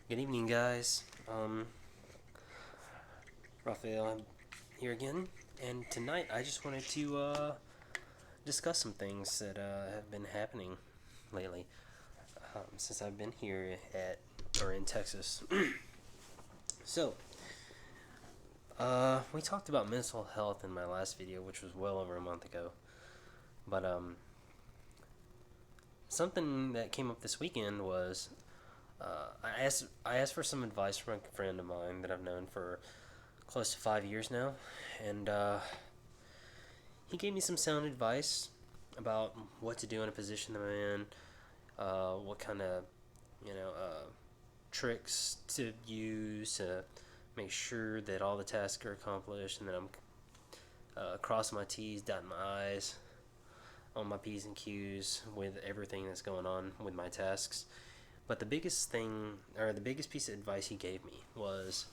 Good evening, guys. Raphael here again, and tonight I just wanted to discuss some things that have been happening lately since I've been here at or in Texas. So, we talked about mental health in my last video, which was well over a month ago. But something that came up this weekend was I asked for some advice from a friend of mine that I've known for close to 5 years now, and he gave me some sound advice about what to do in a position that I'm in, what kind of tricks to use to make sure that all the tasks are accomplished, and that I'm crossing my T's, dotting my I's, on my P's and Q's with everything that's going on with my tasks. But the biggest thing, or the biggest piece of advice he gave me was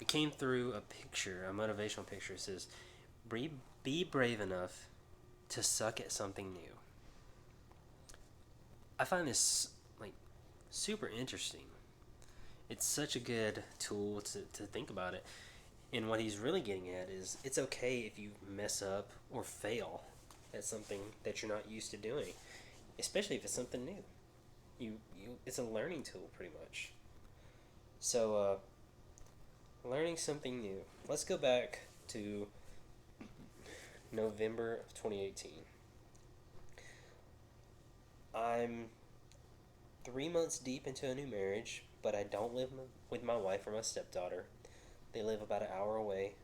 it came through a picture, a motivational picture. It says, be brave enough to suck at something new. I find this like super interesting. It's such a good tool to think about it. And what he's really getting at is it's okay if you mess up or fail at something that you're not used to doing, especially if it's something new. It's a learning tool pretty much. So, learning something new. Let's go back to November of 2018. I'm 3 months deep into a new marriage, but I don't live with my wife or my stepdaughter. They live about an hour away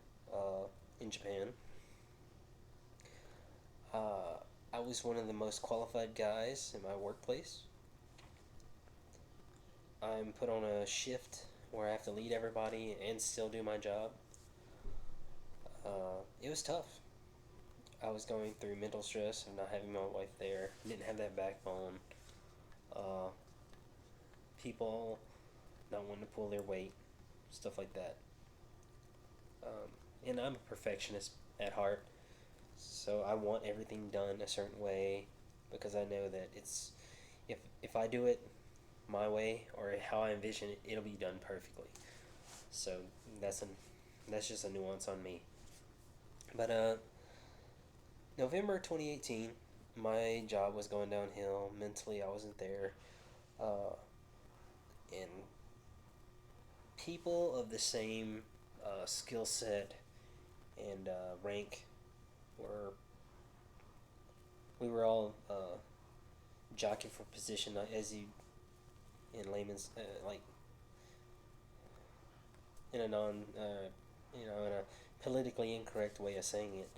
in Japan. I was one of the most qualified guys in my workplace. I'm put on a shift where I have to lead everybody and still do my job. It was tough. I was going through mental stress of not having my wife there. Didn't have that backbone. Uh, People not wanting to pull their weight, stuff like that. And I'm a perfectionist at heart, so I want everything done a certain way because I know that if I do it my way or how I envision it, it'll be done perfectly. So that's an that's just a nuance on me. But November 2018, my job was going downhill. Mentally, I wasn't there. Uh, and people of the same skill set and rank were we were all jockeying for position, as you in layman's like in a non in a politically incorrect way of saying it.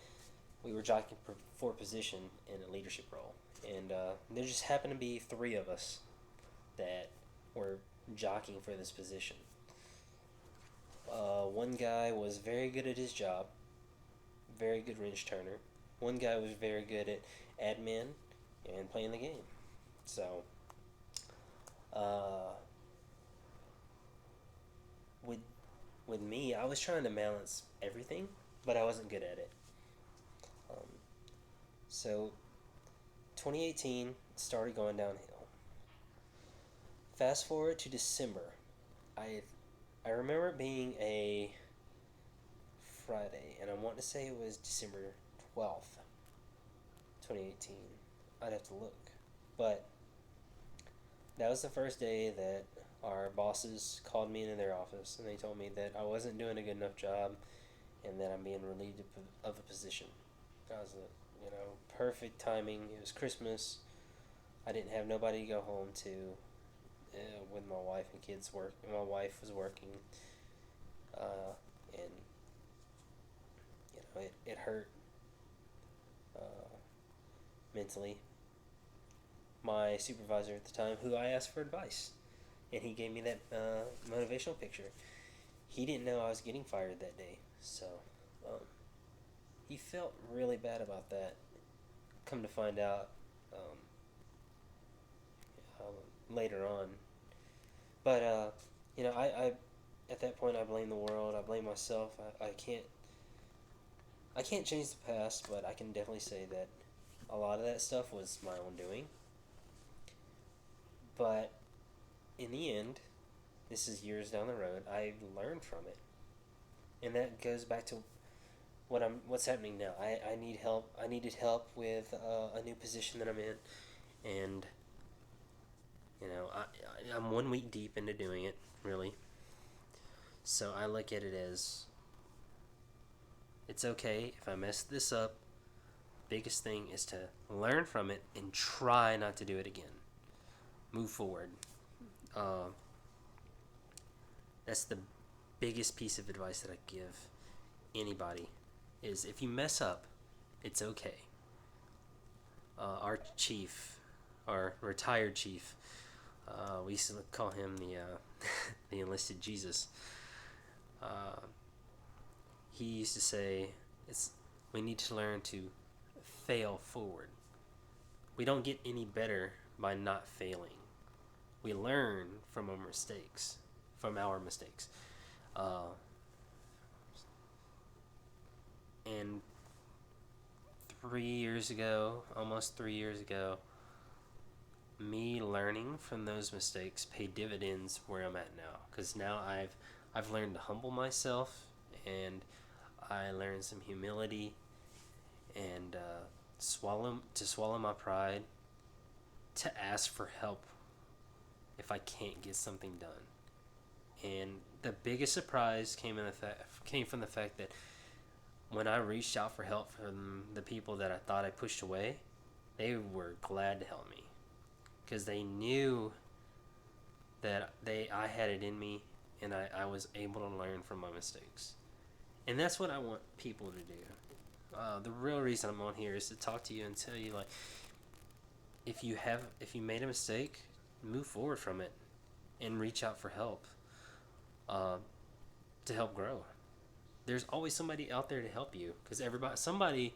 We were jockeying for position in a leadership role, and there just happened to be three of us that were jockeying for this position. One guy was very good at his job, very good wrench turner. One guy was very good at admin and playing the game. So, uh, with with me, I was trying to balance everything, but I wasn't good at it. Um, so, 2018 started going downhill. Fast forward to December. I I remember it being a Friday, and I want to say it was December 12th, 2018. I'd have to look. But that was the first day that our bosses called me into their office and they told me that I wasn't doing a good enough job and that I'm being relieved of a position. That was perfect timing. It was Christmas. I didn't have nobody to go home to when my wife and kids work. My wife was working, and it hurt mentally. My supervisor at the time, who I asked for advice, and he gave me that motivational picture. He didn't know I was getting fired that day, so um, he felt really bad about that. Come to find out um, later on, but I at that point I blame the world. I blame myself. I can't change the past, but I can definitely say that a lot of that stuff was my own doing. But in the end, this is years down the road, I learned from it. And that goes back to what's happening now. I need help. I needed help with a new position that I'm in, and I'm 1 week deep into doing it, really. So I look at it as it's okay if I mess this up. Biggest thing is to learn from it and try not to do it again. Move forward. Uh, that's the biggest piece of advice that I give anybody is if you mess up, it's okay. Our chief, our retired chief, we used to call him the the enlisted Jesus. Uh, he used to say, "It's we need to learn to fail forward. We don't get any better by not failing. We learn from our mistakes, Uh, and 3 years ago, almost 3 years ago, me learning from those mistakes paid dividends where I'm at now. Because now I've learned to humble myself, and I learned some humility, and swallow my pride, to ask for help if I can't get something done. And the biggest surprise came from the fact that when I reached out for help from the people that I thought I pushed away, they were glad to help me because they knew that I had it in me, and I was able to learn from my mistakes. And that's what I want people to do. The real reason I'm on here is to talk to you and tell you, like, if you made a mistake, move forward from it and reach out for help, uh, to help grow. There's always somebody out there to help you, because somebody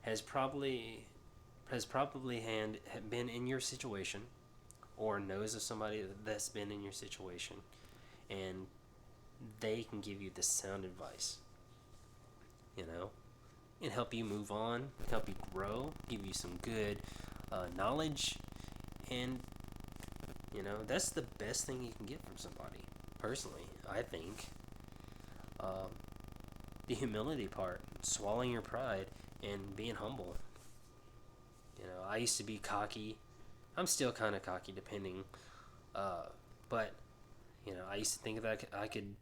has probably been in your situation, or knows of somebody that's been in your situation, and they can give you the sound advice, and help you move on, help you grow, give you some good knowledge, and that's the best thing you can get from somebody. Personally, I think. Um, the humility part, swallowing your pride, and being humble. I used to be cocky. I'm still kind of cocky, depending. But I used to think that I could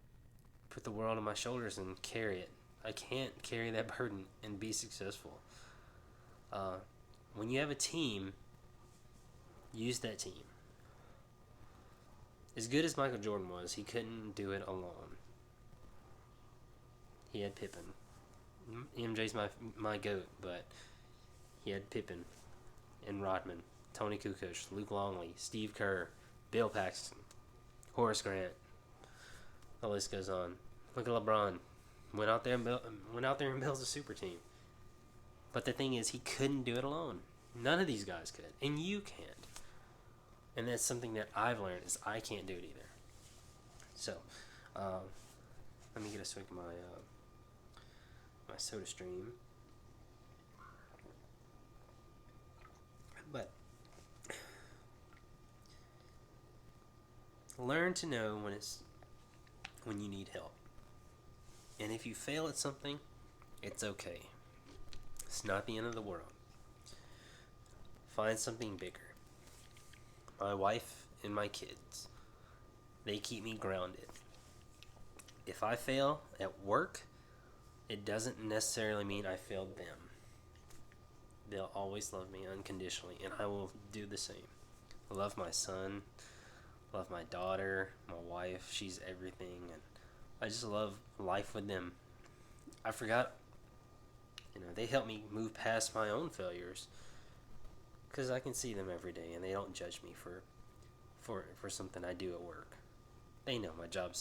put the world on my shoulders and carry it. I can't carry that burden and be successful. When you have a team, use that team. As good as Michael Jordan was, he couldn't do it alone. He had Pippen. MJ's my GOAT, but he had Pippen and Rodman, Tony Kukoc, Luke Longley, Steve Kerr, Bill Paxton, Horace Grant. The list goes on. Look at LeBron. Went out there and built a super team. But the thing is, he couldn't do it alone. None of these guys could, and you can't. And that's something that I've learned, is I can't do it either. So, let me get a swig of my Soda Stream. But learn to know when you need help. And if you fail at something, it's okay. It's not the end of the world. Find something bigger. My wife and my kids, they keep me grounded. If I fail at work, it doesn't necessarily mean I failed them. They'll always love me unconditionally, and I will do the same. I love my son, love my daughter, my wife. She's everything, and I just love life with them. I forgot, they help me move past my own failures, because I can see them every day, and they don't judge me for something I do at work. They know my job's